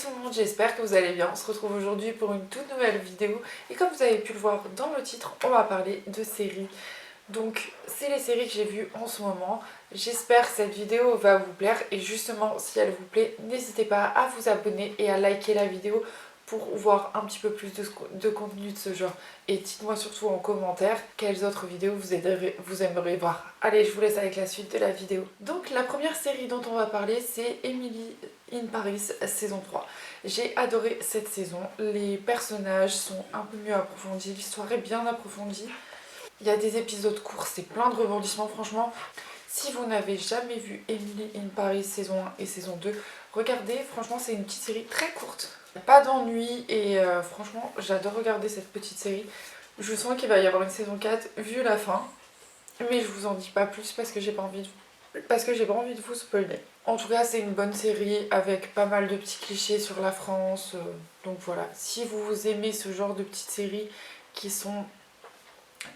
tout le monde, j'espère que vous allez bien. On se retrouve aujourd'hui pour une toute nouvelle vidéo. Et comme vous avez pu le voir dans le titre, on va parler de séries. Donc c'est les séries que j'ai vues en ce moment. J'espère que cette vidéo va vous plaire. Et justement, si elle vous plaît, n'hésitez pas à vous abonner et à liker la vidéo pour voir un petit peu plus de contenu de ce genre. Et dites-moi surtout en commentaire quelles autres vidéos vous aimeriez voir. Allez, je vous laisse avec la suite de la vidéo. Donc la première série dont on va parler, c'est Emily in Paris saison 3. J'ai adoré cette saison. Les personnages sont un peu mieux approfondis, l'histoire est bien approfondie. Il y a des épisodes courts, c'est plein de rebondissements franchement. Si vous n'avez jamais vu Emily in Paris saison 1 et saison 2, regardez, franchement c'est une petite série très courte. Pas d'ennui et franchement j'adore regarder cette petite série. Je sens qu'il va y avoir une saison 4 vu la fin, mais je vous en dis pas plus parce que j'ai pas envie de vous spoiler. En tout cas c'est une bonne série avec pas mal de petits clichés sur la France, donc voilà. Si vous aimez ce genre de petites séries qui sont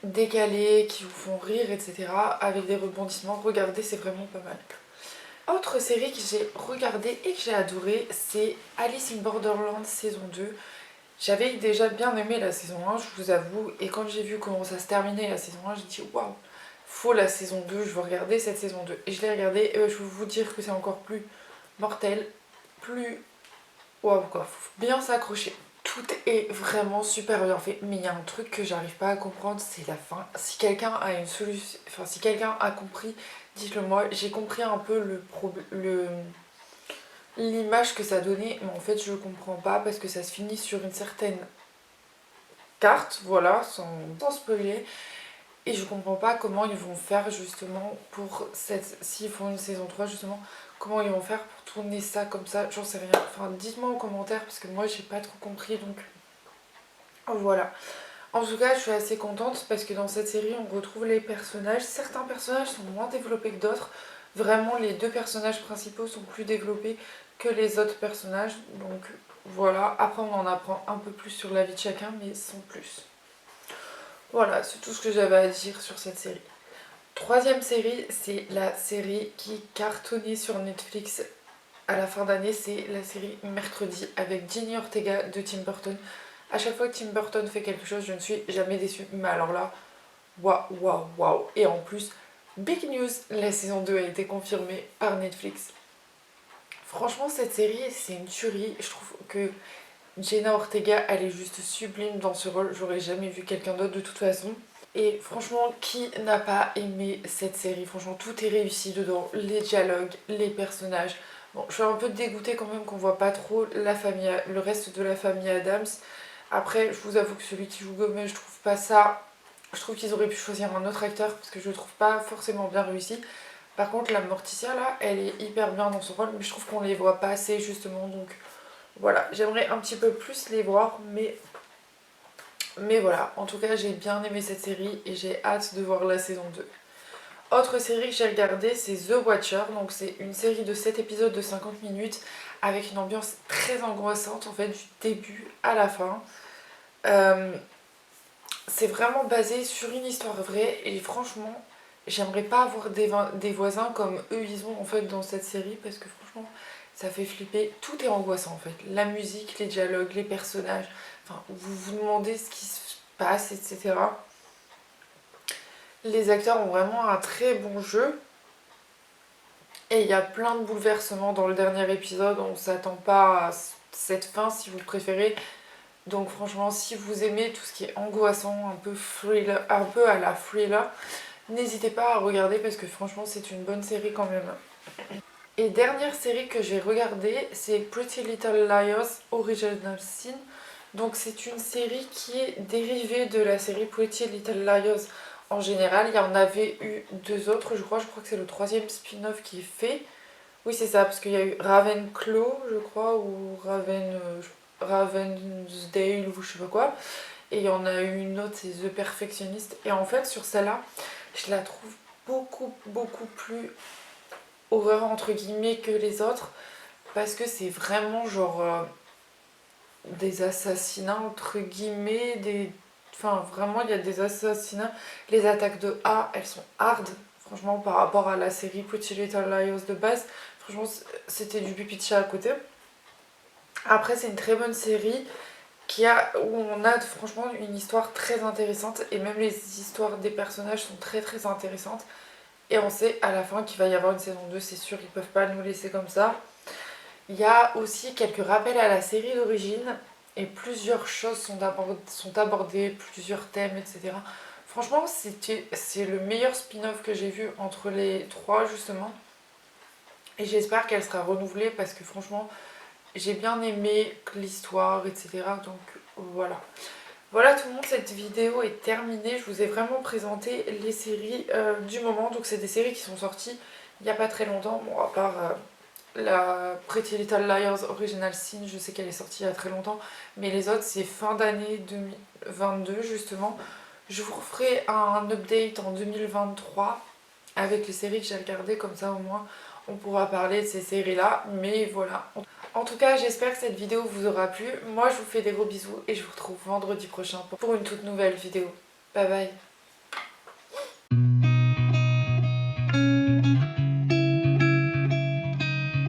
décalées, qui vous font rire, etc., avec des rebondissements, regardez, c'est vraiment pas mal. Autre série que j'ai regardée et que j'ai adorée, c'est Alice in Borderland saison 2. J'avais déjà bien aimé la saison 1, je vous avoue, et quand j'ai vu comment ça se terminait la saison 1, j'ai dit waouh, faut la saison 2, je veux regarder cette saison 2. Et je l'ai regardée, et je veux vous dire que c'est encore plus mortel, plus waouh quoi, faut bien s'accrocher. Tout est vraiment super bien fait, mais il y a un truc que j'arrive pas à comprendre, c'est la fin. Si quelqu'un a une solution, enfin si quelqu'un a compris, dites-le moi. J'ai compris un peu l'image que ça donnait, mais en fait je comprends pas parce que ça se finit sur une certaine carte, voilà, sans spoiler. Et je comprends pas comment ils vont faire justement pour s'ils font une saison 3 justement, comment ils vont faire pour tourner ça comme ça, j'en sais rien. Enfin dites-moi en commentaire parce que moi j'ai pas trop compris donc voilà. En tout cas je suis assez contente parce que dans cette série on retrouve les personnages. Certains personnages sont moins développés que d'autres. Vraiment les deux personnages principaux sont plus développés que les autres personnages. Donc voilà, après on en apprend un peu plus sur la vie de chacun mais sans plus. Voilà, c'est tout ce que j'avais à dire sur cette série. Troisième série, c'est la série qui cartonnait sur Netflix à la fin d'année, c'est la série Mercredi avec Jenny Ortega de Tim Burton. À chaque fois que Tim Burton fait quelque chose, je ne suis jamais déçue. Mais alors là, waouh, waouh, waouh. Et en plus, big news, la saison 2 a été confirmée par Netflix. Franchement, cette série, c'est une tuerie. Je trouve que Jenna Ortega, elle est juste sublime dans ce rôle. J'aurais jamais vu quelqu'un d'autre de toute façon. Et franchement, qui n'a pas aimé cette série? Franchement, tout est réussi dedans. Les dialogues, les personnages. Bon, je suis un peu dégoûtée quand même qu'on voit pas trop le reste de la famille Adams. Après, je vous avoue que celui qui joue Gomez, je trouve pas ça. Je trouve qu'ils auraient pu choisir un autre acteur parce que je le trouve pas forcément bien réussi. Par contre, la Morticia là, elle est hyper bien dans son rôle, mais je trouve qu'on les voit pas assez justement. Donc voilà, j'aimerais un petit peu plus les voir, mais voilà, en tout cas j'ai bien aimé cette série et j'ai hâte de voir la saison 2. Autre série que j'ai regardée, c'est The Watcher, donc c'est une série de 7 épisodes de 50 minutes avec une ambiance très angoissante en fait du début à la fin. C'est vraiment basé sur une histoire vraie et franchement j'aimerais pas avoir des voisins comme eux ils ont en fait dans cette série parce que franchement ça fait flipper, tout est angoissant en fait, la musique, les dialogues, les personnages, enfin vous vous demandez ce qui se passe, etc. Les acteurs ont vraiment un très bon jeu et il y a plein de bouleversements dans le dernier épisode, on s'attend pas à cette fin si vous préférez. Donc franchement si vous aimez tout ce qui est angoissant, un peu thriller, un peu à la thriller, n'hésitez pas à regarder parce que franchement c'est une bonne série quand même. Et dernière série que j'ai regardée, c'est Pretty Little Liars Original Sin. Donc c'est une série qui est dérivée de la série Pretty Little Liars en général. Il y en avait eu deux autres, je crois que c'est le troisième spin-off qui est fait. Oui c'est ça, parce qu'il y a eu Ravenclaw, je crois, ou Ravensdale ou je sais pas quoi. Et il y en a eu une autre, c'est The Perfectionist. Et en fait sur celle-là, je la trouve beaucoup plus horreur entre guillemets que les autres parce que c'est vraiment genre des assassinats entre guillemets, enfin vraiment il y a des assassinats, les attaques de A elles sont hard franchement par rapport à la série Pretty Little Liars de base, franchement c'était du pipi de chat à côté. Après c'est une très bonne série où on a franchement une histoire très intéressante et même les histoires des personnages sont très très intéressantes. Et on sait à la fin qu'il va y avoir une saison 2, c'est sûr, ils peuvent pas nous laisser comme ça. Il y a aussi quelques rappels à la série d'origine et plusieurs choses sont abordées, plusieurs thèmes, etc. Franchement, c'est le meilleur spin-off que j'ai vu entre les trois justement. Et j'espère qu'elle sera renouvelée parce que franchement, j'ai bien aimé l'histoire, etc. Donc voilà. Voilà tout le monde, cette vidéo est terminée. Je vous ai vraiment présenté les séries du moment. Donc c'est des séries qui sont sorties il n'y a pas très longtemps. Bon, à part la Pretty Little Liars Original Sin, je sais qu'elle est sortie il y a très longtemps. Mais les autres, c'est fin d'année 2022 justement. Je vous referai un update en 2023 avec les séries que j'ai regardées. Comme ça au moins on pourra parler de ces séries-là. Mais voilà. En tout cas, j'espère que cette vidéo vous aura plu. Moi, je vous fais des gros bisous et je vous retrouve vendredi prochain pour une toute nouvelle vidéo. Bye bye.